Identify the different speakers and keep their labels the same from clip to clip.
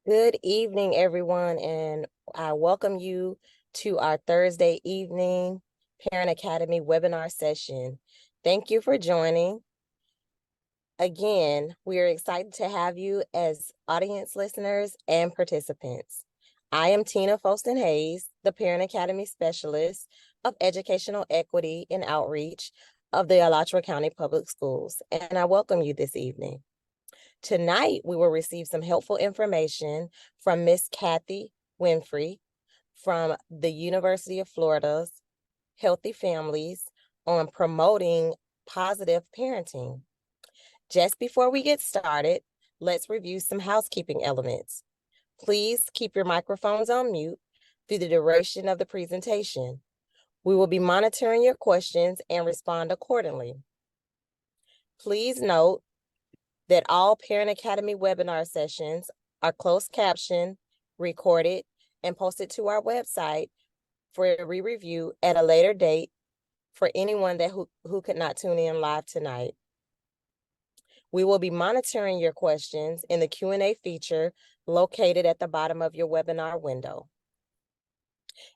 Speaker 1: Good evening, everyone, and I welcome you to our Thursday evening Parent Academy webinar session. Thank you for joining. Again, we are excited to have you as audience listeners and participants. I am Tina Folston Hayes, the Parent Academy Specialist of Educational Equity and Outreach of the Alachua County Public Schools, and I welcome you this evening. Tonight, we will receive some helpful information from Miss Kathy Winfrey from the University of Florida's Healthy Families on promoting positive parenting. Just before we get started, let's review some housekeeping elements. Please keep your microphones on mute through the duration of the presentation. We will be monitoring your questions and respond accordingly. Please note that all Parent Academy webinar sessions are closed captioned, recorded, and posted to our website for a re-review at a later date for anyone who could not tune in live tonight. We will be monitoring your questions in the Q&A feature located at the bottom of your webinar window.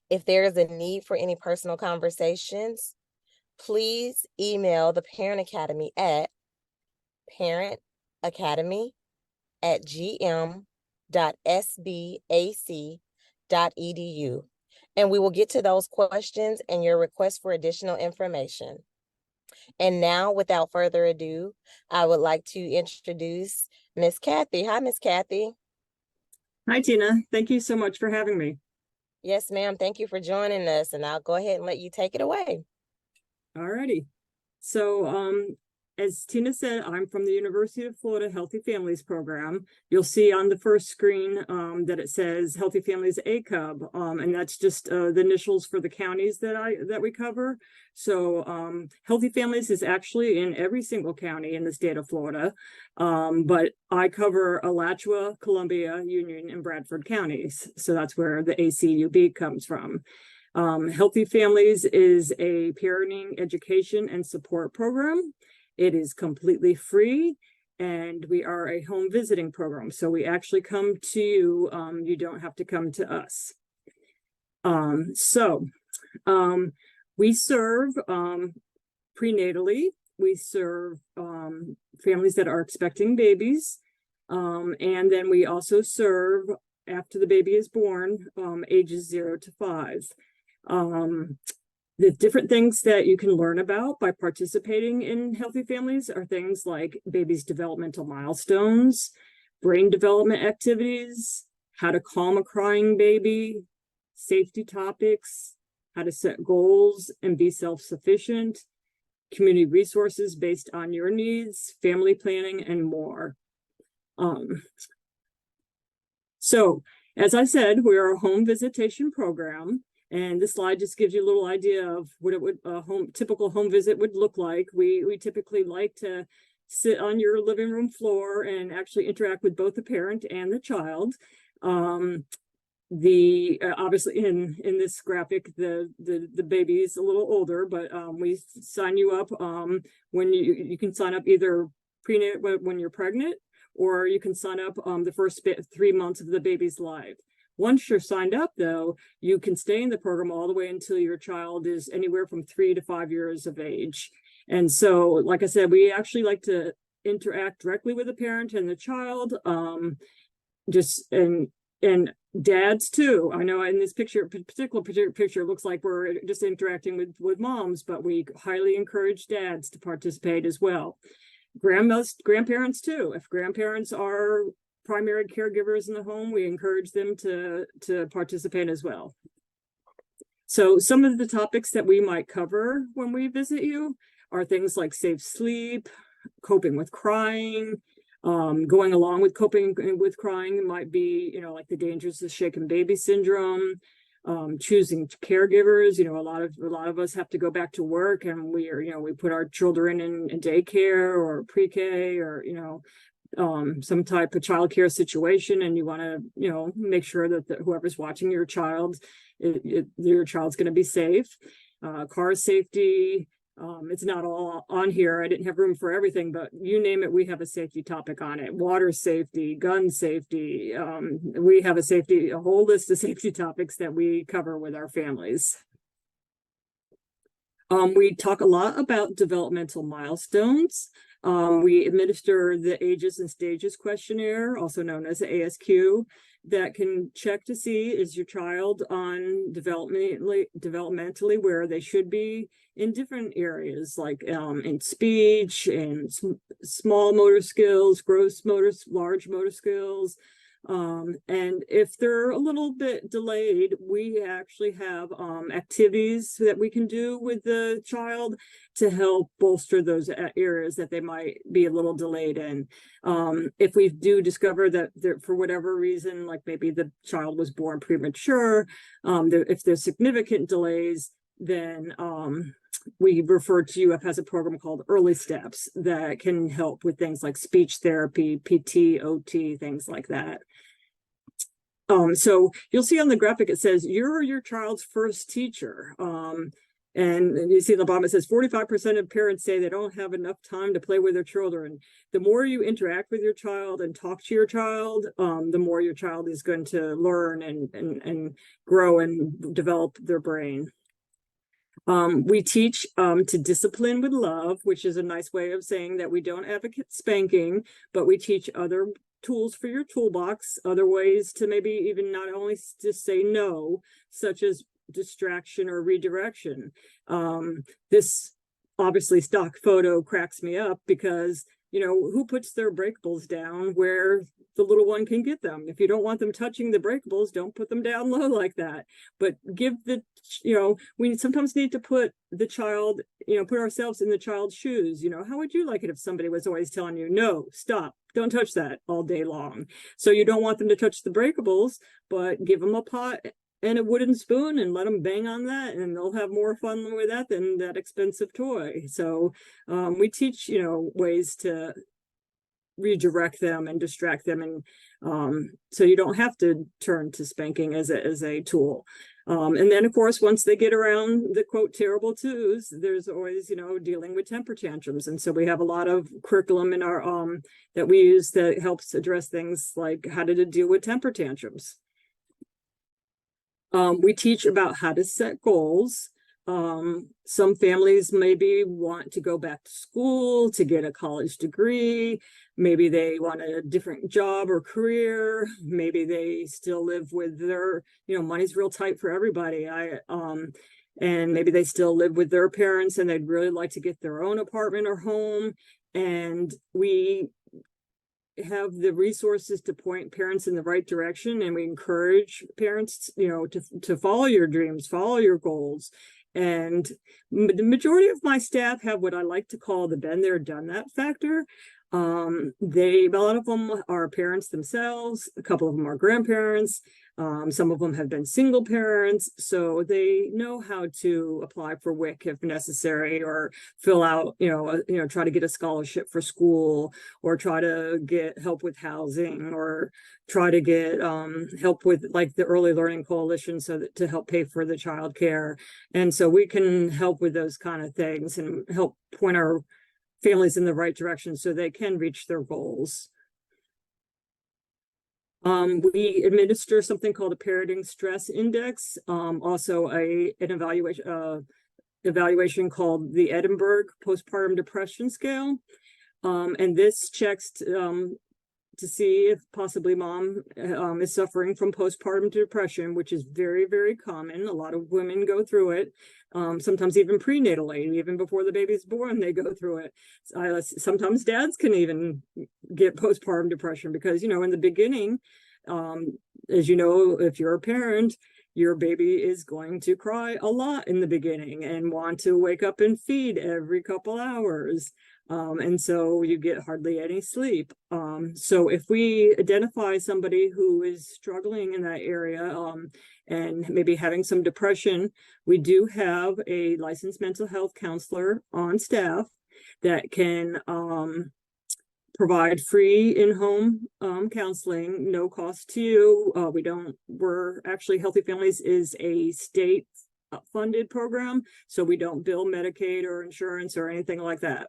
Speaker 1: If there is a need for any personal conversations, please email the Parent Academy at parentacademy@gm.sbac.edu, and we will get to those questions and your request for additional information. And now, without further ado, I would like to introduce Miss Kathy. Hi, Miss Kathy.
Speaker 2: Hi, Tina. Thank you so much for having me.
Speaker 1: Yes, ma'am. Thank you for joining us, and I'll go ahead and let you take it away.
Speaker 2: All righty. So, as Tina said, I'm from the University of Florida Healthy Families Program. You'll see on the first screen that it says Healthy Families ACUB, and that's just the initials for the counties that we cover. So, Healthy Families is actually in every single county in the state of Florida, but I cover Alachua, Columbia, Union, and Bradford counties. So that's where the ACUB comes from. Healthy Families is a parenting education and support program. It is completely free, and we are a home visiting program. So we actually come to you. You don't have to come to us. We serve prenatally. We serve families that are expecting babies. And then we also serve after the baby is born, ages 0 to 5. The different things that you can learn about by participating in Healthy Families are things like baby's developmental milestones, brain development activities, how to calm a crying baby, safety topics, how to set goals and be self-sufficient, community resources based on your needs, family planning, and more. So, as I said, we are a home visitation program. And this slide just gives you a little idea of what typical home visit would look like. We typically like to sit on your living room floor and actually interact with both the parent and the child. Obviously in this graphic, the baby is a little older, but we sign you up when you can sign up either when you're pregnant, or you can sign up the first 3 months of the baby's life. Once you're signed up, though, you can stay in the program all the way until your child is anywhere from 3 to 5 years of age. And so, like I said, we actually like to interact directly with the parent and the child, and dads too. I know in this particular picture, it looks like we're just interacting with moms, but we highly encourage dads to participate as well. Grandparents too. If grandparents are primary caregivers in the home, we encourage them to participate as well. So some of the topics that we might cover when we visit you are things like safe sleep, coping with crying, going along with coping with crying might be, like the dangers of shaken baby syndrome, choosing caregivers. A lot of us have to go back to work, and we put our children in daycare or pre-K or, some type of childcare situation, and you want to, make sure that whoever's watching your child, your child's going to be safe. Car safety, It's not all on here. I didn't have room for everything, but you name it, we have a safety topic on it. Water safety, gun safety. We have a whole list of safety topics that we cover with our families. We talk a lot about developmental milestones. We administer the Ages and Stages questionnaire, also known as the ASQ, that can check to see, is your child on developmentally where they should be in different areas, like in speech and small motor skills, large motor skills. And if they're a little bit delayed, we actually have activities that we can do with the child to help bolster those areas that they might be a little delayed in. If we do discover that for whatever reason, like maybe the child was born premature, if there's significant delays, then we refer to UF has a program called Early Steps that can help with things like speech therapy, PT, OT, things like that. So you'll see on the graphic, it says, you're your child's first teacher. And you see at the bottom, it says 45% of parents say they don't have enough time to play with their children. The more you interact with your child and talk to your child, the more your child is going to learn and grow and develop their brain. We teach to discipline with love, which is a nice way of saying that we don't advocate spanking, but we teach other tools for your toolbox, other ways to maybe even not only just say no, such as distraction or redirection. This obviously stock photo cracks me up because, you know, who puts their breakables down where the little one can get them? If you don't want them touching the breakables, don't put them down low like that. But give the, you know, we sometimes need to put the child, you know, put ourselves in the child's shoes. You know, how would you like it if somebody was always telling you, no, stop, don't touch that all day long? So you don't want them to touch the breakables, but give them a pot and a wooden spoon and let them bang on that, and they'll have more fun with that than that expensive toy. So we teach, you know, ways to redirect them and distract them, and so you don't have to turn to spanking as a tool. And then, of course, once they get around the quote terrible twos, there's always, you know, dealing with temper tantrums. And so we have a lot of curriculum in our that we use that helps address things like how to deal with temper tantrums. We teach about how to set goals. Some families maybe want to go back to school to get a college degree. Maybe they want a different job or career. Maybe they still live with their, you know, money's real tight for everybody. And maybe they still live with their parents and they'd really like to get their own apartment or home. And we have the resources to point parents in the right direction, and we encourage parents, you know, to follow your dreams, follow your goals. And the majority of my staff have what I like to call the been there, done that factor. A lot of them are parents themselves, a couple of them are grandparents, some of them have been single parents, so they know how to apply for WIC if necessary, or fill out, try to get a scholarship for school, or try to get help with housing, or try to get help with like the Early Learning Coalition, so that to help pay for the child care. And so we can help with those kind of things and help point our families in the right direction so they can reach their goals. We administer something called a Parenting Stress Index, also an evaluation called the Edinburgh Postpartum Depression Scale. And this checks to see if possibly mom is suffering from postpartum depression, which is very, very common. A lot of women go through it, sometimes even prenatally, even before the baby's born, they go through it. Sometimes dads can even get postpartum depression because, in the beginning, as you know, if you're a parent, your baby is going to cry a lot in the beginning and want to wake up and feed every couple hours. And so you get hardly any sleep. So if we identify somebody who is struggling in that area and maybe having some depression, we do have a licensed mental health counselor on staff that can provide free in-home counseling, no cost to you. We're actually, Healthy Families is a state funded program, so we don't bill Medicaid or insurance or anything like that.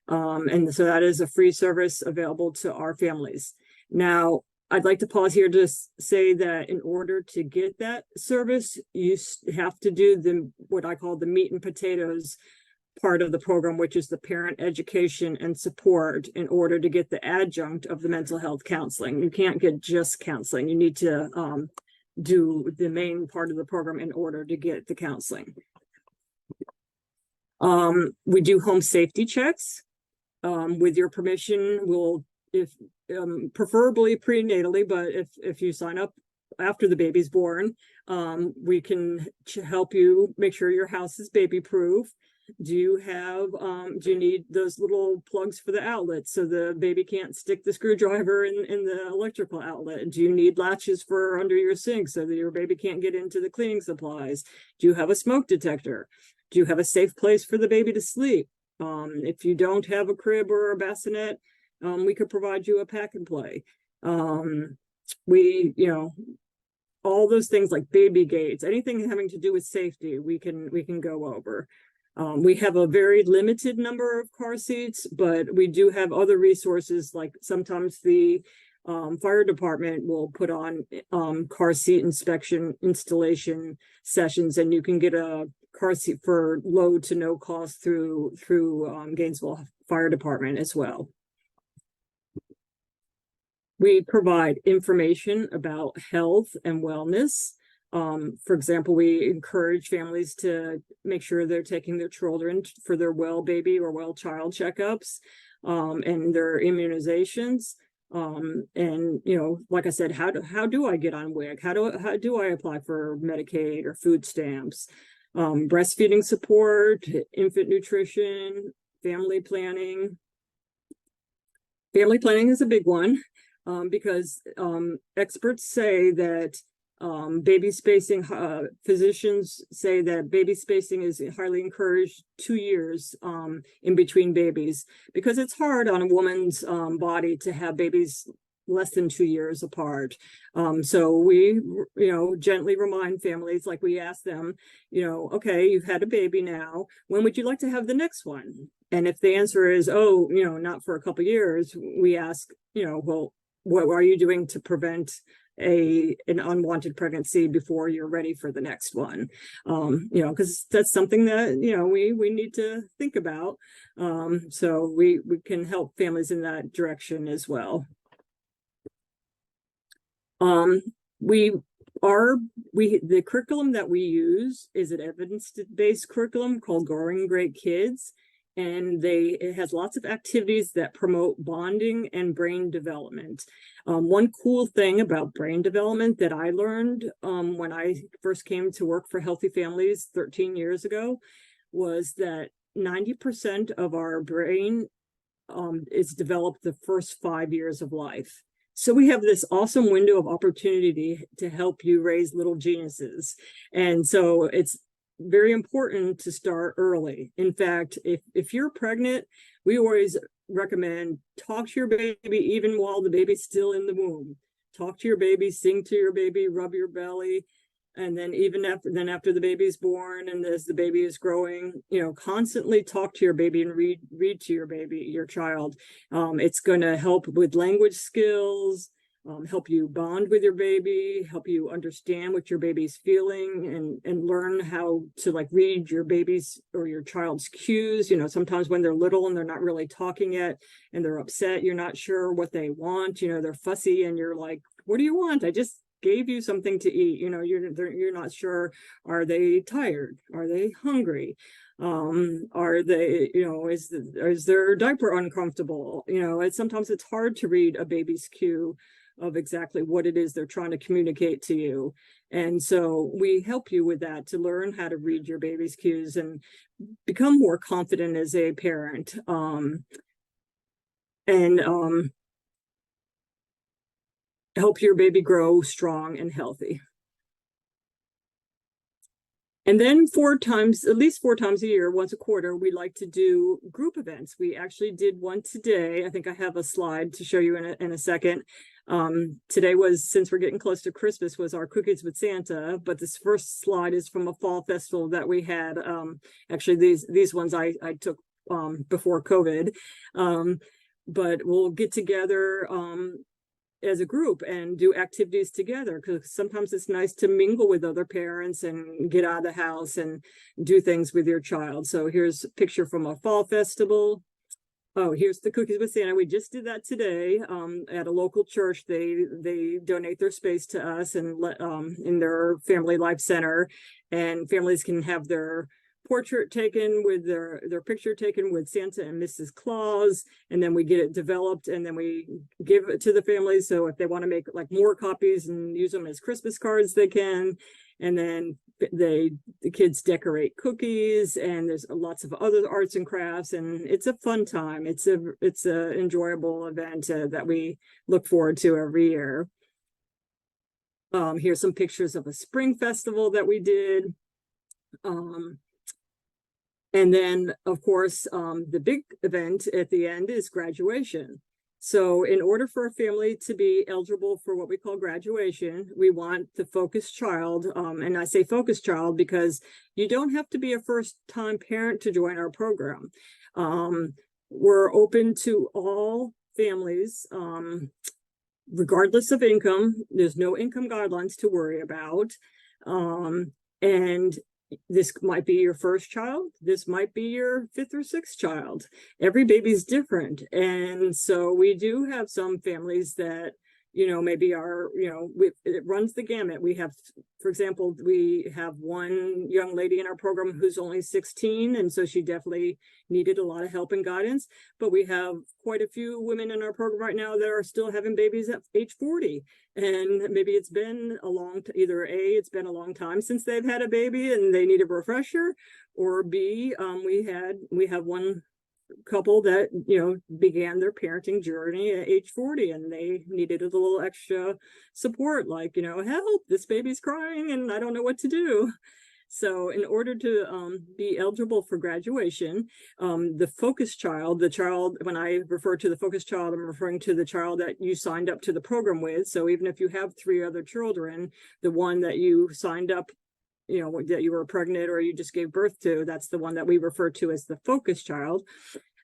Speaker 2: And so that is a free service available to our families. Now, I'd like to pause here to say that in order to get that service, you have to do what I call the meat and potatoes part of the program, which is the parent education and support, in order to get the adjunct of the mental health counseling. You can't get just counseling. You need to do the main part of the program in order to get the counseling. We do home safety checks. With your permission, we'll, if preferably prenatally, but if you sign up after the baby's born, we can help you make sure your house is baby proof. Do you need those little plugs for the outlets so the baby can't stick the screwdriver in the electrical outlet? Do you need latches for under your sink so that your baby can't get into the cleaning supplies? Do you have a smoke detector? Do you have a safe place for the baby to sleep? If you don't have a crib or a bassinet, we could provide you a pack and play. All those things like baby gates, anything having to do with safety, we can go over. We have a very limited number of car seats, but we do have other resources, like sometimes the fire department will put on car seat inspection installation sessions, and you can get a car seat for low to no cost through Gainesville Fire Department as well. We provide information about health and wellness. For example, we encourage families to make sure they're taking their children for their well baby or well child checkups and their immunizations. And like I said, how do I get on WIC? How do I apply for Medicaid or food stamps? Breastfeeding support, infant nutrition, family planning. Family planning is a big one because experts say that baby spacing, physicians say that baby spacing is highly encouraged 2 years in between babies, because it's hard on a woman's body to have babies less than 2 years apart. So we, gently remind families, like we ask them, okay, you've had a baby now, when would you like to have the next one? And if the answer is, oh, not for a couple of years, we ask, well, what are you doing to prevent an unwanted pregnancy before you're ready for the next one? Because that's something that, we need to think about. So we can help families in that direction as well. The curriculum that we use is an evidence-based curriculum called Growing Great Kids. And it has lots of activities that promote bonding and brain development. One cool thing about brain development that I learned when I first came to work for Healthy Families 13 years ago was that 90% of our brain is developed the first 5 years of life. So we have this awesome window of opportunity to help you raise little geniuses. And so it's very important to start early. In fact, if you're pregnant, we always recommend talk to your baby even while the baby's still in the womb. Talk to your baby, sing to your baby, rub your belly, and then even after the baby's born and as the baby is growing, constantly talk to your baby and read to your child. It's going to help with language skills, help you bond with your baby, help you understand what your baby's feeling, and learn how to read your baby's or your child's cues. Sometimes when they're little and they're not really talking yet and they're upset, you're not sure what they want, they're fussy and you're like, what do you want? I just gave you something to eat. You're not sure, are they tired? Are they hungry? Are they, is their diaper uncomfortable? Sometimes it's hard to read a baby's cue of exactly what it is they're trying to communicate to you. And so we help you with that, to learn how to read your baby's cues and become more confident as a parent. Help your baby grow strong and healthy. And then at least four times a year, once a quarter, we like to do group events. We actually did one today. I think I have a slide to show you in a second. Today was, since we're getting close to Christmas, was our Cookies with Santa, but this first slide is from a fall festival that we had. Actually, these ones I took before COVID, but we'll get together as a group and do activities together, because sometimes it's nice to mingle with other parents and get out of the house and do things with your child. So here's a picture from a fall festival. Oh, here's the Cookies with Santa. We just did that today at a local church. They donate their space to us and let in their Family Life Center, and families can have their portrait taken with their picture taken with Santa and Mrs. Claus, and then we get it developed and then we give it to the families. So if they want to make like more copies and use them as Christmas cards, they can. And then the kids decorate cookies, and there's lots of other arts and crafts, and it's a fun time. It's a enjoyable event that we look forward to every year. Here's some pictures of a spring festival that we did. And then, of course, the big event at the end is graduation. So in order for a family to be eligible for what we call graduation, we want the focused child. And I say focused child because you don't have to be a first-time parent to join our program. We're open to all families, regardless of income. There's no income guidelines to worry about. And this might be your first child. This might be your fifth or sixth child. Every baby's different. And so we do have some families that, maybe are, it runs the gamut. We have, for example, we have one young lady in our program who's only 16. And so she definitely needed a lot of help and guidance. But we have quite a few women in our program right now that are still having babies at age 40. And maybe it's been it's been a long time since they've had a baby and they need a refresher, or B, we have one couple that began their parenting journey at age 40, and they needed a little extra support, like help, this baby's crying and I don't know what to do. So in order to be eligible for graduation, the focused child, when I refer to the focused child, I'm referring to the child that you signed up to the program with. So even if you have 3 other children, the one that you signed up, that you were pregnant or you just gave birth to, that's the one that we refer to as the focused child.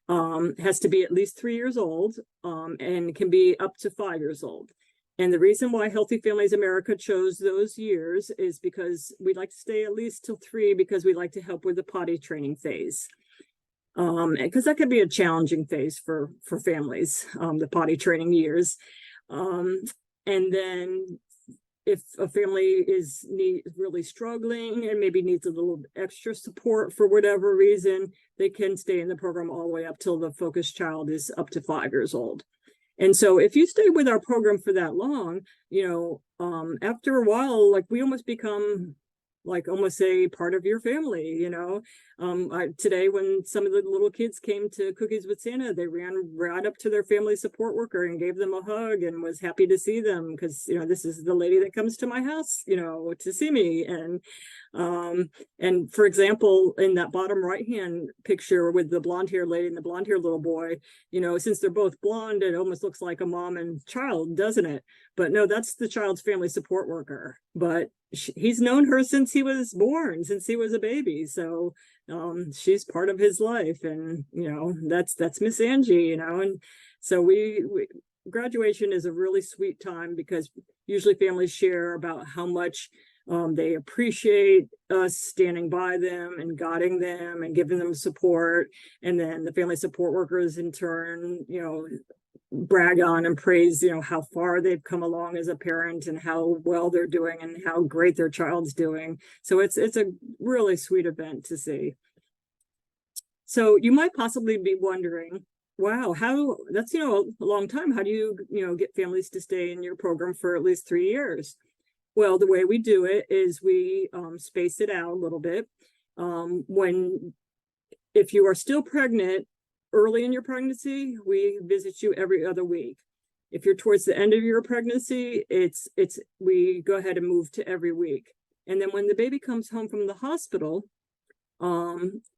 Speaker 2: Has to be at least 3 years old, and can be up to 5 years old. And the reason why Healthy Families America chose those years is because we like to stay at least till 3, because we like to help with the potty training phase. Because that could be a challenging phase for families, the potty training years. And then if a family is really struggling and maybe needs a little extra support for whatever reason, they can stay in the program all the way up till the focused child is up to 5 years old. And so if you stay with our program for that long, after a while, like we almost become like almost a part of your family, today when some of the little kids came to Cookies with Santa, they ran right up to their family support worker and gave them a hug and was happy to see them, because this is the lady that comes to my house to see me. And for example, in that bottom right hand picture with the blonde haired lady and the blonde haired little boy, since they're both blonde, it almost looks like a mom and child, doesn't it? But no, that's the child's family support worker. But he's known her since he was born, since he was a baby. So she's part of his life, and that's Miss Angie, and so we graduation is a really sweet time, because usually families share about how much they appreciate us standing by them and guiding them and giving them support. And then the family support workers in turn, brag on and praise, how far they've come along as a parent and how well they're doing and how great their child's doing. So it's a really sweet event to see. So you might possibly be wondering, wow, that's, a long time. How do you, get families to stay in your program for at least 3 years? Well, the way we do it is we space it out a little bit. If you are still pregnant, early in your pregnancy, we visit you every other week. If you're towards the end of your pregnancy, we go ahead and move to every week. And then when the baby comes home from the hospital,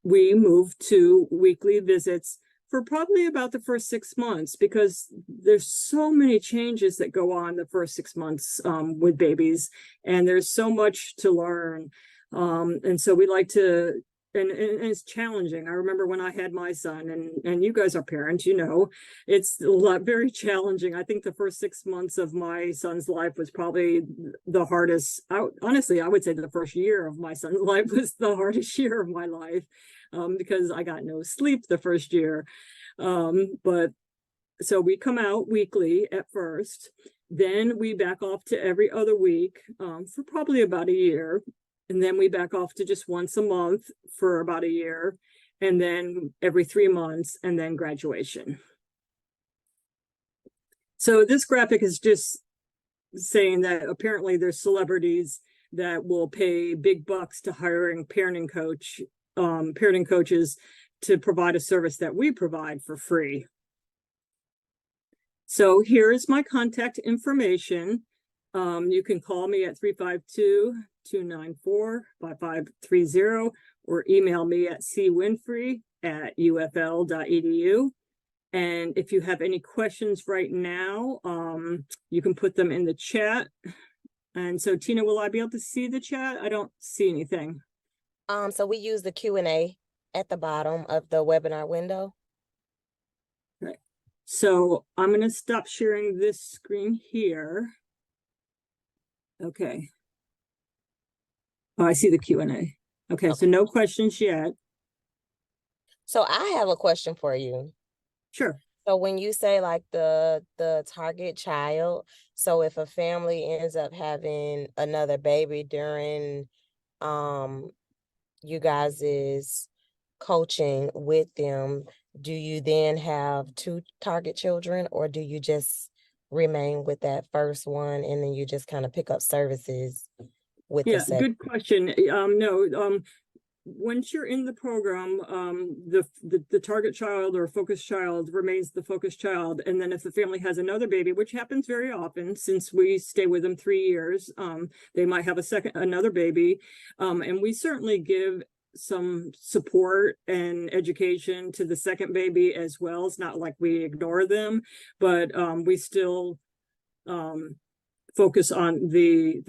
Speaker 2: we move to weekly visits for probably about the first 6 months, because there's so many changes that go on the first 6 months with babies, and there's so much to learn. And so we like to, and it's challenging. I remember when I had my son, and you guys are parents, you know, it's very challenging. I think the first 6 months of my son's life was probably the hardest. Honestly, I would say the first year of my son's life was the hardest year of my life, because I got no sleep the first year. But so we come out weekly at first, then we back off to every other week for probably about a year. And then we back off to just once a month for about a year, and then every 3 months, and then graduation. So this graphic is just saying that apparently there's celebrities that will pay big bucks to hiring parenting coaches to provide a service that we provide for free. So here is my contact information. You can call me at 352-294-5530 or email me at cwinfrey@ufl.edu. And if you have any questions right now, you can put them in the chat. And so, Tina, will I be able to see the chat? I don't see anything.
Speaker 1: So we use the Q&A at the bottom of the webinar window.
Speaker 2: Right. So I'm going to stop sharing this screen here. Okay. Oh, I see the Q&A. Okay, so no questions yet.
Speaker 1: So I have a question for you.
Speaker 2: Sure.
Speaker 1: So when you say like the target child, so if a family ends up having another baby during you guys' coaching with them, do you then have 2 target children, or do you just remain with that first one and then you just kind of pick up services with the second?
Speaker 2: Good question. No, once you're in the program, the target child or focus child remains the focus child. And then if the family has another baby, which happens very often since we stay with them 3 years, they might have another baby. And we certainly give some support and education to the second baby as well. It's not like we ignore them, but we still focus on the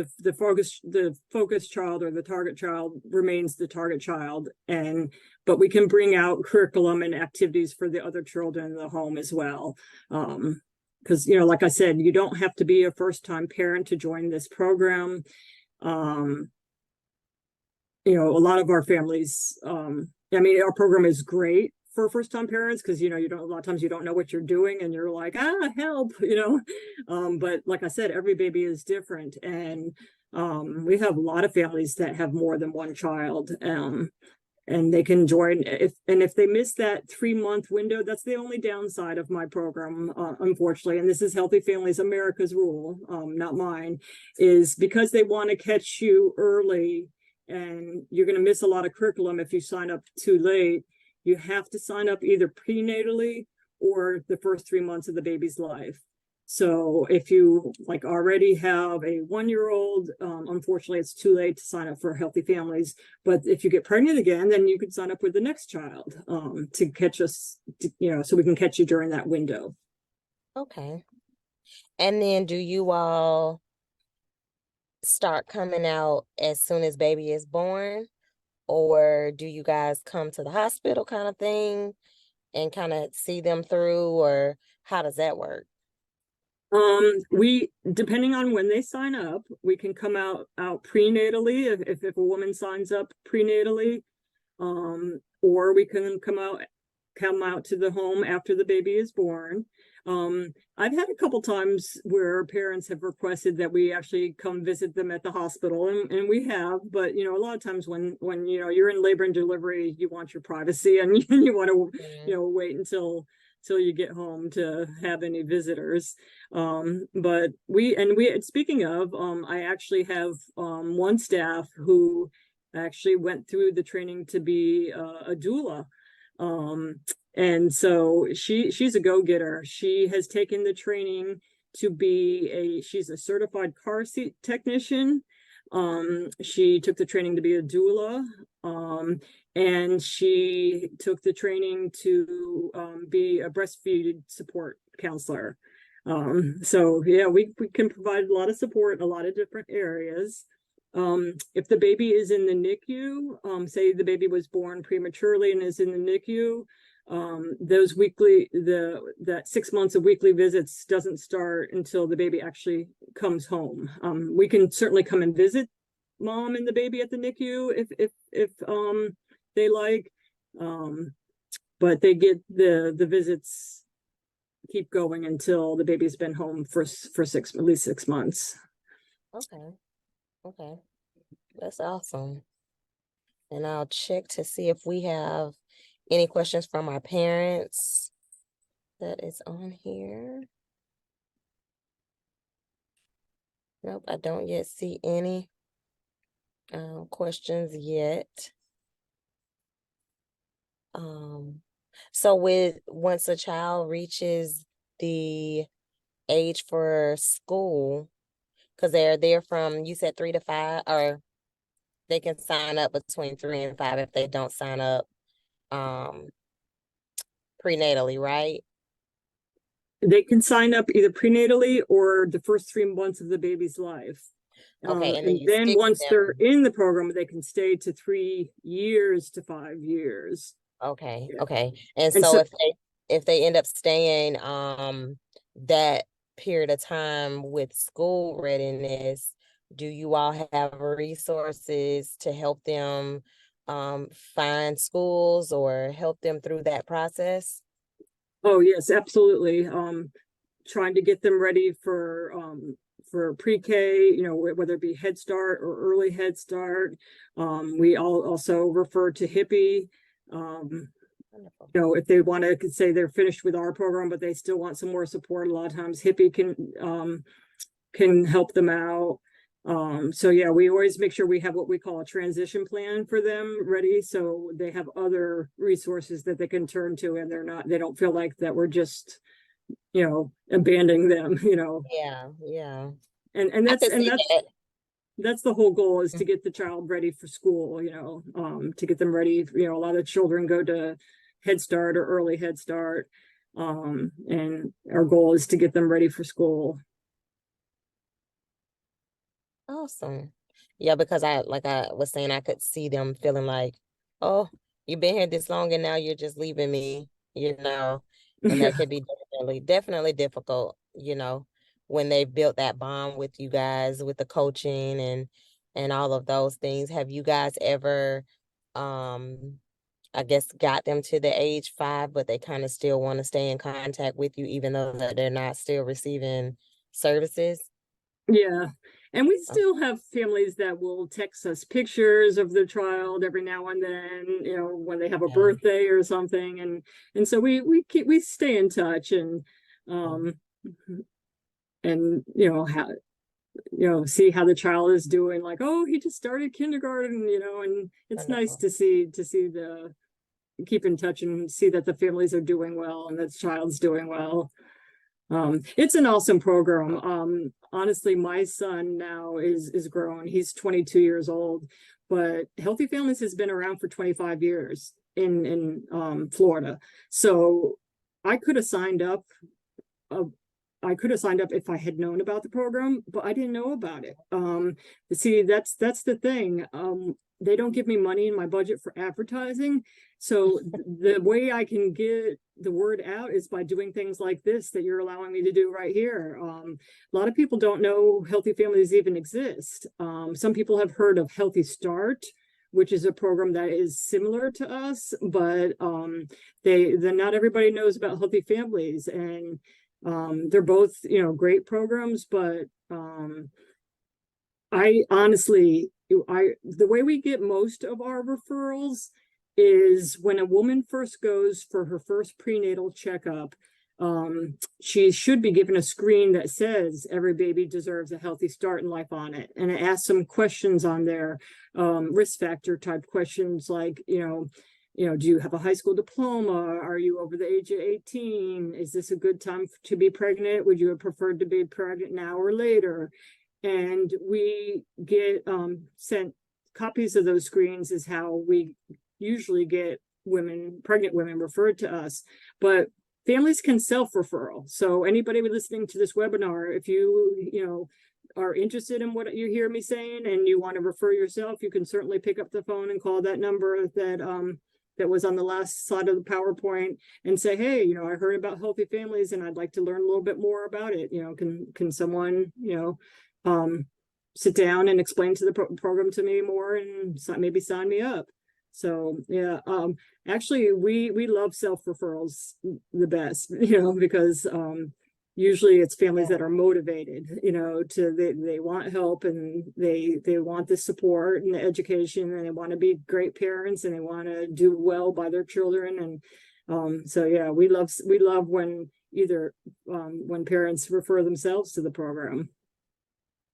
Speaker 2: focus child, or the target child remains the target child, but we can bring out curriculum and activities for the other children in the home as well. Because, you know, like I said, you don't have to be a first-time parent to join this program. You know, a lot of our families, I mean, our program is great for first-time parents, because, you know, a lot of times you don't know what you're doing and you're like, help, you know. But like I said, every baby is different, and we have a lot of families that have more than one child, and they can join if they miss that 3-month window. That's the only downside of my program, unfortunately, and this is Healthy Families America's rule, not mine, is because they want to catch you early, and you're going to miss a lot of curriculum if you sign up too late. You have to sign up either prenatally or the first 3 months of the baby's life. So if you like already have a 1-year-old, unfortunately, it's too late to sign up for Healthy Families. But if you get pregnant again, then you could sign up with the next child to catch us, you know, so we can catch you during that window.
Speaker 1: Okay. And then do you all start coming out as soon as baby is born? Or do you guys come to the hospital kind of thing and kind of see them through, or how does that work?
Speaker 2: We, depending on when they sign up, we can come out prenatally if a woman signs up prenatally, or we can come out to the home after the baby is born. I've had a couple times where parents have requested that we actually come visit them at the hospital, and we have, but you know, a lot of times when you know, you're in labor and delivery, you want your privacy, and you want to you know, wait until you get home to have any visitors. But speaking of, I actually have one staff who actually went through the training to be a doula. And so she's a go-getter. She has taken the training to be she's a certified car seat technician. She took the training to be a doula, and she took the training to be a breastfeed support counselor. So yeah, we can provide a lot of support in a lot of different areas. If the baby is in the NICU, say the baby was born prematurely and is in the NICU, that 6 months of weekly visits doesn't start until the baby actually comes home. We can certainly come and visit mom and the baby at the NICU if they like, but they get the visits keep going until the baby's been home for at least 6 months.
Speaker 1: Okay, that's awesome. And I'll check to see if we have any questions from our parents that is on here. Nope, I don't yet see any questions yet. So once a child reaches the age for school, because they're there from, you said 3 to 5, or they can sign up between 3 and 5 if they don't sign up prenatally, right?
Speaker 2: They can sign up either prenatally or the first 3 months of the baby's life.
Speaker 1: Okay,
Speaker 2: and then once they're in the program, they can stay to 3 years to 5 years.
Speaker 1: Okay,
Speaker 2: Yeah.
Speaker 1: okay. And so if they end up staying that period of time with school readiness, do you all have resources to help them find schools or help them through that process?
Speaker 2: Oh yes, absolutely. Trying to get them ready for pre-K, whether it be Head Start or early Head Start. We also refer to Hippie. If they want to say they're finished with our program, but they still want some more support, a lot of times Hippie can help them out. So yeah, we always make sure we have what we call a transition plan for them ready, so they have other resources that they can turn to, and they don't feel like that we're just abandoning them.
Speaker 1: Yeah.
Speaker 2: And that's the whole goal, is to get the child ready for school, to get them ready. A lot of children go to Head Start or early Head Start, and our goal is to get them ready for school.
Speaker 1: Awesome. Yeah, because like I was saying, I could see them feeling like, oh, you've been here this long and now you're just leaving me, and that could be definitely difficult, when they built that bond with you guys, with the coaching and all of those things. Have you guys ever, I guess, got them to the age 5, but they kind of still want to stay in contact with you, even though that they're not still receiving services?
Speaker 2: Yeah. And we still have families that will text us pictures of their child every now and then, when they have a birthday or something. And so we stay in touch, and see how the child is doing, like, oh, he just started kindergarten, and it's nice to see keep in touch and see that the families are doing well and that the child's doing well. It's an awesome program. Honestly, my son now is grown. He's 22 years old, but Healthy Families has been around for 25 years in Florida. So I could have signed up. If I had known about the program, but I didn't know about it. See, that's the thing. They don't give me money in my budget for advertising. So the way I can get the word out is by doing things like this that you're allowing me to do right here. A lot of people don't know Healthy Families even exist. Some people have heard of Healthy Start, which is a program that is similar to us, but not everybody knows about Healthy Families. And they're both, great programs, but I honestly, the way we get most of our referrals is when a woman first goes for her first prenatal checkup. She should be given a screen that says every baby deserves a healthy start in life on it, and it asks some questions on there, risk factor type questions, like do you have a high school diploma? Are you over the age of 18? Is this a good time to be pregnant? Would you have preferred to be pregnant now or later? and we get sent copies of those screens is how we usually get pregnant women referred to us. But families can self-referral. So anybody listening to this webinar, if you are interested in what you hear me saying and you want to refer yourself, you can certainly pick up the phone and call that number that was on the last slide of the PowerPoint and say, hey, I heard about Healthy Families and I'd like to learn a little bit more about it. Can someone, sit down and explain to the program to me more and maybe sign me up. So yeah, actually we love self-referrals the best, because usually it's families that are motivated, they want help and they want the support and the education and they want to be great parents and they want to do well by their children. And so yeah, we love when when parents refer themselves to the program.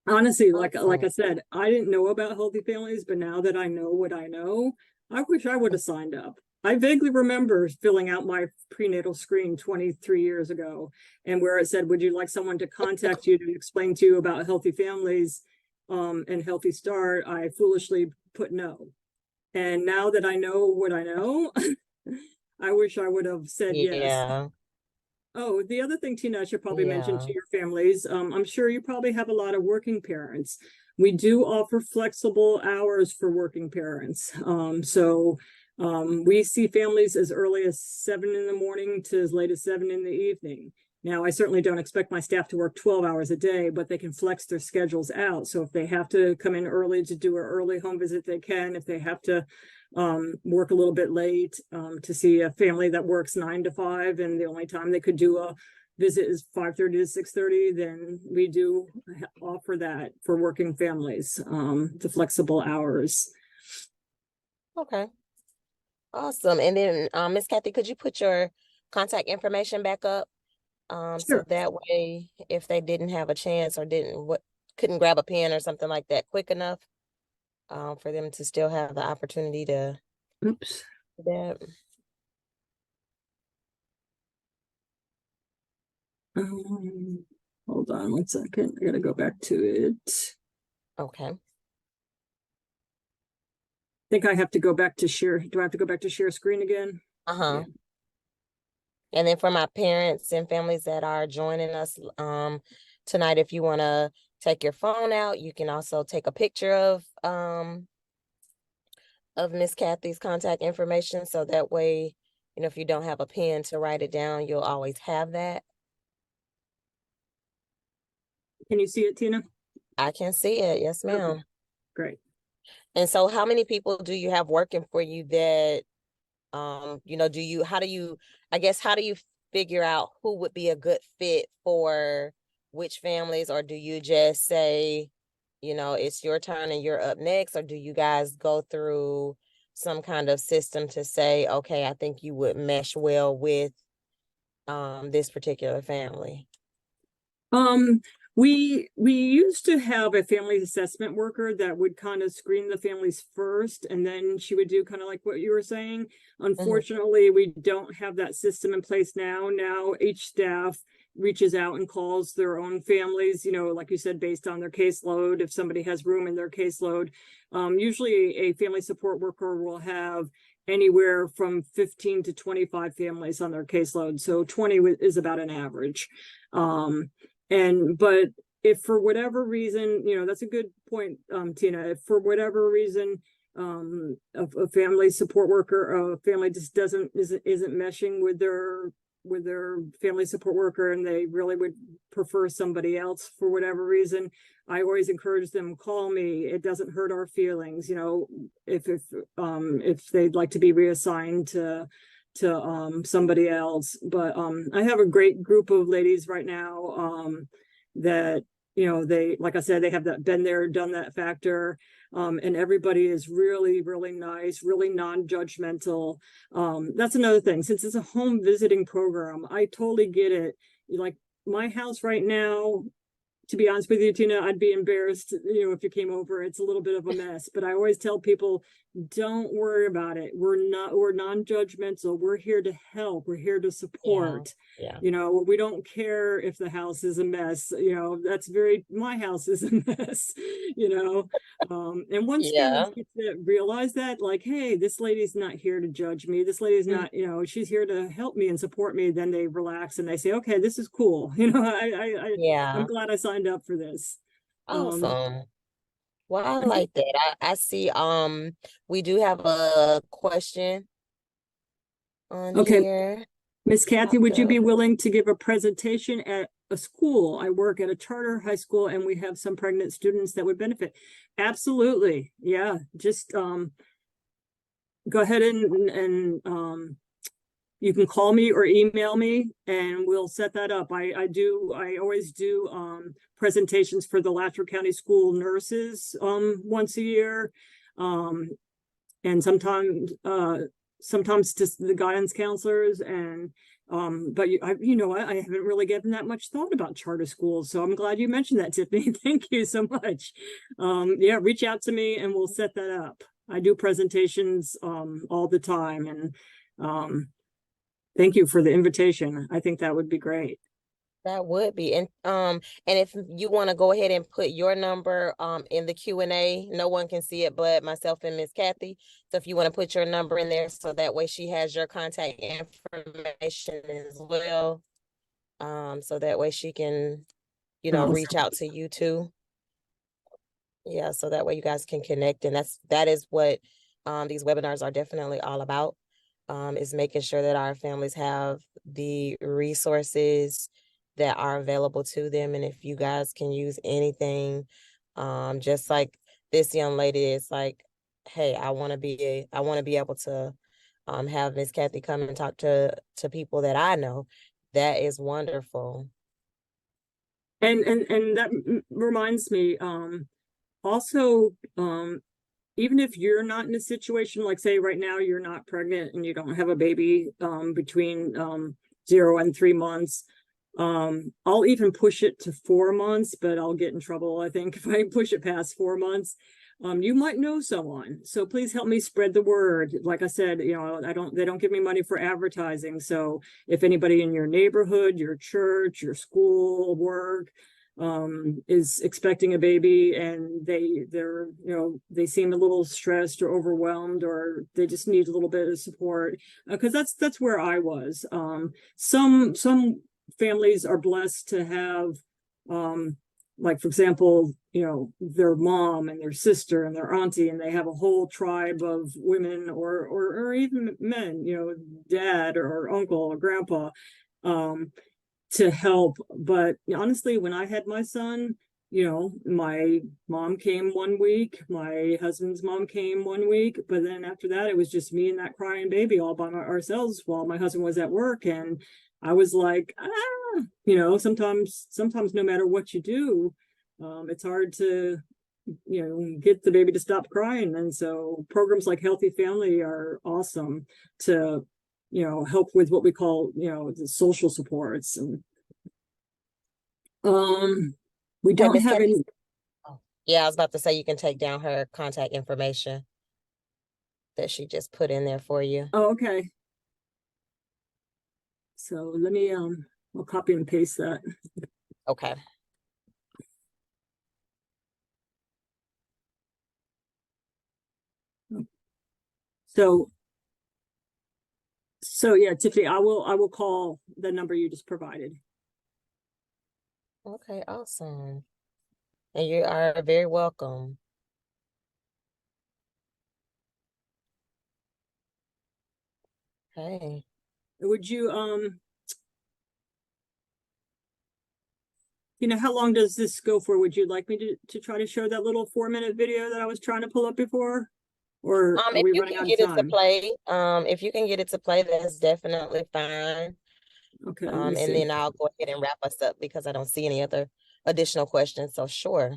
Speaker 2: Honestly, like I said, I didn't know about Healthy Families, but now that I know what I know, I wish I would have signed up. I vaguely remember filling out my prenatal screen 23 years ago, and where it said, would you like someone to contact you to explain to you about Healthy Families and Healthy Start? I foolishly put no. And now that I know what I know, I wish I would have said yes.
Speaker 1: Yeah.
Speaker 2: Oh, the other thing, Tina, I should probably mention to your families, I'm sure you probably have a lot of working parents. We do offer flexible hours for working parents. We see families as early as 7 in the morning to as late as 7 in the evening. Now, I certainly don't expect my staff to work 12 hours a day, but they can flex their schedules out. So if they have to come in early to do an early home visit, they can. If they have to work a little bit late to see a family that works 9 to 5 and the only time they could do a visit is 5:30 to 6:30, then we do offer that for working families, the flexible hours.
Speaker 1: Okay. Awesome. And then Miss Kathy, could you put your contact information back up?
Speaker 2: Sure.
Speaker 1: So that way, if they didn't have a chance or couldn't grab a pen or something like that quick enough, for them to still have the opportunity to do that.
Speaker 2: Hold on 1 second. I gotta go back to it.
Speaker 1: Okay.
Speaker 2: I think I have to go back to share. Do I have to go back to share screen again?
Speaker 1: Yeah. And then for my parents and families that are joining us tonight, if you want to take your phone out, you can also take a picture of Miss Kathy's contact information. So that way, if you don't have a pen to write it down, you'll always have that.
Speaker 2: Can you see it, Tina?
Speaker 1: I can see it. Yes, ma'am.
Speaker 2: Okay. Great.
Speaker 1: And so how many people do you have working for you that, how do you figure out who would be a good fit for which families, or do you just say, it's your turn and you're up next, or do you guys go through some kind of system to say, okay, I think you would mesh well with this particular family?
Speaker 2: We used to have a family assessment worker that would kind of screen the families first, and then she would do kind of like what you were saying. Unfortunately, we don't have that system in place now. Now each staff reaches out and calls their own families, like you said, based on their caseload. If somebody has room in their caseload, usually a family support worker will have anywhere from 15 to 25 families on their caseload. So 20 is about an average. But if for whatever reason, that's a good point, Tina, if for whatever reason, a family support worker, a family just isn't meshing with their family support worker and they really would prefer somebody else for whatever reason, I always encourage them, call me. It doesn't hurt our feelings, if they'd like to be reassigned to somebody else. But I have a great group of ladies right now that they, like I said, they have that been there, done that factor, and everybody is really, really nice, really non-judgmental. That's another thing, since it's a home visiting program, I totally get it. Like my house right now, to be honest with you, Tina, I'd be embarrassed, if you came over. It's a little bit of a mess, but I always tell people, don't worry about it. We're non-judgmental. We're here to help. We're here to support.
Speaker 1: Yeah.
Speaker 2: You know, we don't care if the house is a mess. You know, my house is a mess, you know. And once families
Speaker 1: Yeah.
Speaker 2: get to realize that, like, hey, this lady's not here to judge me. This lady's
Speaker 1: Mm.
Speaker 2: not, you know, she's here to help me and support me. Then they relax and they say, okay, this is cool. You know, I'm
Speaker 1: Yeah.
Speaker 2: glad I signed up for this. Um,
Speaker 1: Awesome. Well, I
Speaker 2: I think,
Speaker 1: like that. I see we do have a question on
Speaker 2: okay,
Speaker 1: here.
Speaker 2: Miss Kathy,
Speaker 1: Popped
Speaker 2: would you be
Speaker 1: up.
Speaker 2: willing to give a presentation at a school? I work at a charter high school and we have some pregnant students that would benefit. Absolutely. Yeah. Just go ahead and you can call me or email me and we'll set that up. I always do presentations for the Alachua County School nurses once a year. And sometimes just the guidance counselors and but you know I haven't really given that much thought about charter schools, so I'm glad you mentioned that, Tiffany. Thank you so much. Yeah, reach out to me and we'll set that up. I do presentations all the time, and thank you for the invitation. I think that would be great.
Speaker 1: That would be. And if you want to go ahead and put your number in the Q&A, no one can see it but myself and Miss Kathy. So if you want to put your number in there so that way she has your contact information as well. So that way she can, reach out to you too. Yeah, so that way you guys can connect, and that is what these webinars are definitely all about, is making sure that our families have the resources that are available to them. And if you guys can use anything, just like this young lady is like, hey, I want to be able to have Miss Kathy come and talk to people that I know. That is wonderful.
Speaker 2: And that reminds me, also, even if you're not in a situation like, say, right now you're not pregnant and you don't have a baby between 0 and 3 months, I'll even push it to 4 months, but I'll get in trouble, I think, if I push it past 4 months. You might know someone, so please help me spread the word. Like I said, you know, they don't give me money for advertising. So if anybody in your neighborhood, your church, your school, work, is expecting a baby and they're, you know, they seem a little stressed or overwhelmed, or they just need a little bit of support, because that's where I was. Some families are blessed to have, like, for example, you know, their mom and their sister and their auntie, and they have a whole tribe of women or even men, you know, dad or uncle or grandpa, to help. But honestly, when I had my son, you know, my mom came 1 week, my husband's mom came 1 week, but then after that, it was just me and that crying baby all by ourselves while my husband was at work. And I was like, you know, sometimes no matter what you do, it's hard to, you know, get the baby to stop crying. And so programs like Healthy Family are awesome to, you know, help with what we call, you know, the social supports. And we
Speaker 1: Hey,
Speaker 2: don't
Speaker 1: Miss
Speaker 2: have
Speaker 1: Kathy.
Speaker 2: any.
Speaker 1: Oh, yeah, I was about to say you can take down her contact information that she just put in there for you.
Speaker 2: Oh, okay. So let me I'll copy and paste that.
Speaker 1: Okay.
Speaker 2: So yeah, Tiffany, I will call the number you just provided.
Speaker 1: Okay, awesome. And you are very welcome. Hey.
Speaker 2: Would you you know, how long does this go for? Would you like me to try to show that little 4-minute video that I was trying to pull up before? Or are
Speaker 1: If
Speaker 2: we
Speaker 1: you
Speaker 2: running
Speaker 1: can
Speaker 2: out of
Speaker 1: get it to
Speaker 2: time?
Speaker 1: play, if you can get it to play, that's definitely fine.
Speaker 2: Okay, let me
Speaker 1: And
Speaker 2: see.
Speaker 1: then I'll go ahead and wrap us up because I don't see any other additional questions. So sure.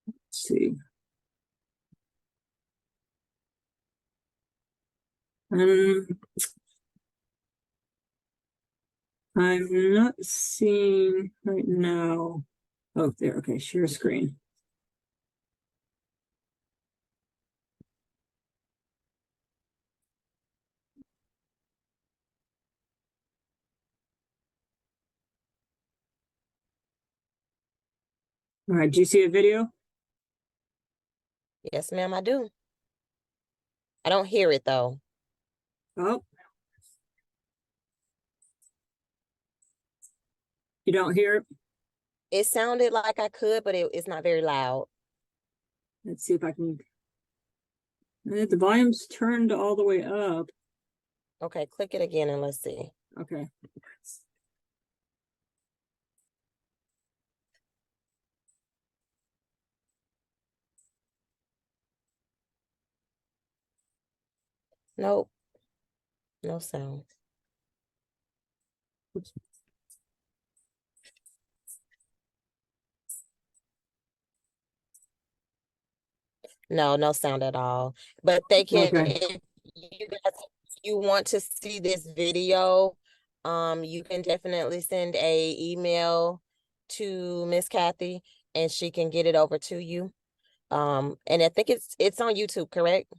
Speaker 2: Let's see. Um, I'm not seeing right now. Oh, there. Okay, share screen. All right, do you see a video?
Speaker 1: Yes, ma'am, I do. I don't hear it though.
Speaker 2: Oh, you don't hear it?
Speaker 1: It sounded like I could, but it's not very loud.
Speaker 2: Let's see if I can. The volume's turned all the way up.
Speaker 1: Okay, click it again and let's see.
Speaker 2: Okay.
Speaker 1: Nope, no sound.
Speaker 2: Oops.
Speaker 1: No, no sound at all. But they can,
Speaker 2: Okay.
Speaker 1: if you want to see this video, you can definitely send a email to Miss Kathy and she can get it over to you. And I think it's on YouTube, correct?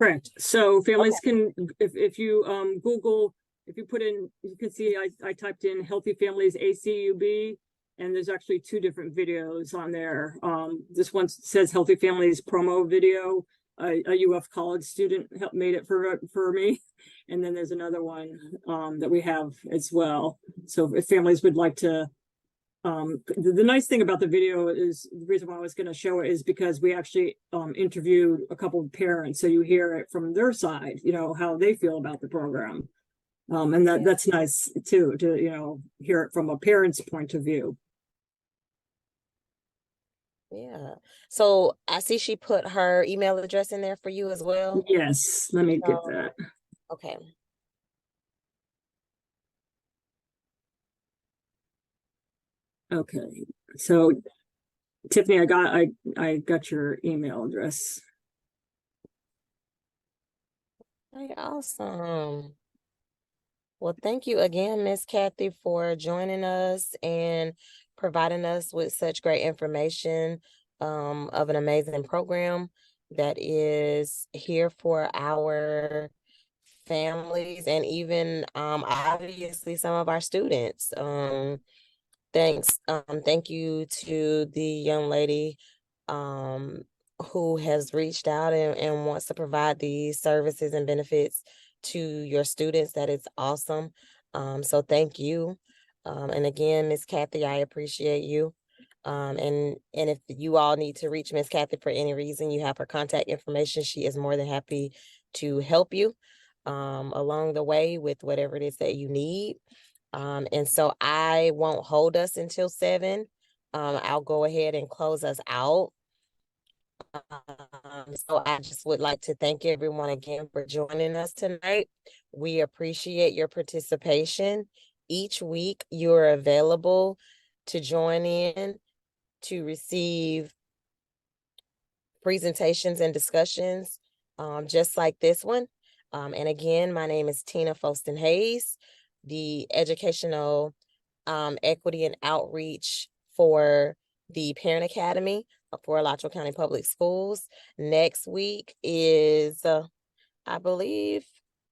Speaker 2: Correct. So families can, if you Google, if you put in, you can see I typed in Healthy Families ACUB, and there's actually two different videos on there. This one says Healthy Families promo video. A UF college student made it for me, and then there's another one that we have as well. So if families would like to, the nice thing about the video is the reason why I was going to show it is because we actually interviewed a couple of parents, so you hear it from their side, you know, how they feel about the program. And that's nice too, to, you know, hear it from a parent's point of view.
Speaker 1: Yeah. So I see she put her email address in there for you as well.
Speaker 2: Yes, let me get
Speaker 1: So,
Speaker 2: that.
Speaker 1: okay.
Speaker 2: Okay, so Tiffany, I got your email address.
Speaker 1: Hey, awesome. Well, thank you again, Miss Kathy, for joining us and providing us with such great information of an amazing program that is here for our families and even obviously some of our students. Thank you to the young lady who has reached out and wants to provide these services and benefits to your students. That is awesome. So thank you. And again, Miss Kathy, I appreciate you. And if you all need to reach Miss Kathy for any reason, you have her contact information. She is more than happy to help you along the way with whatever it is that you need. And so I won't hold us until 7. I'll go ahead and close us out. So I just would like to thank everyone again for joining us tonight. We appreciate your participation. Each week you're available to join in to receive presentations and discussions just like this one. And again, my name is Tina Foston Hayes, the Educational Equity and Outreach for the Parent Academy for Alachua County Public Schools. Next week is, I believe,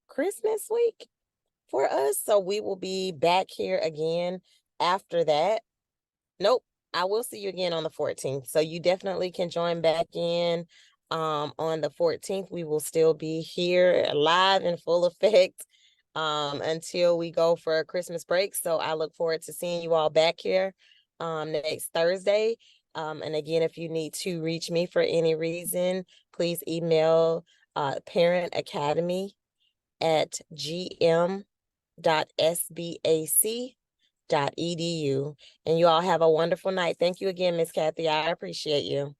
Speaker 1: Christmas week for us. So we will be back here again after that. Nope, I will see you again on the 14th. So you definitely can join back in on the 14th. We will still be here live in full effect until we go for a Christmas break. So I look forward to seeing you all back here next Thursday. And again, if you need to reach me for any reason, please email parentacademy@gm.sbac.edu. And you all have a wonderful night. Thank you again, Miss Kathy. I appreciate you.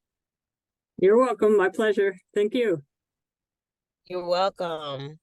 Speaker 2: You're welcome. My pleasure. Thank you.
Speaker 1: You're welcome.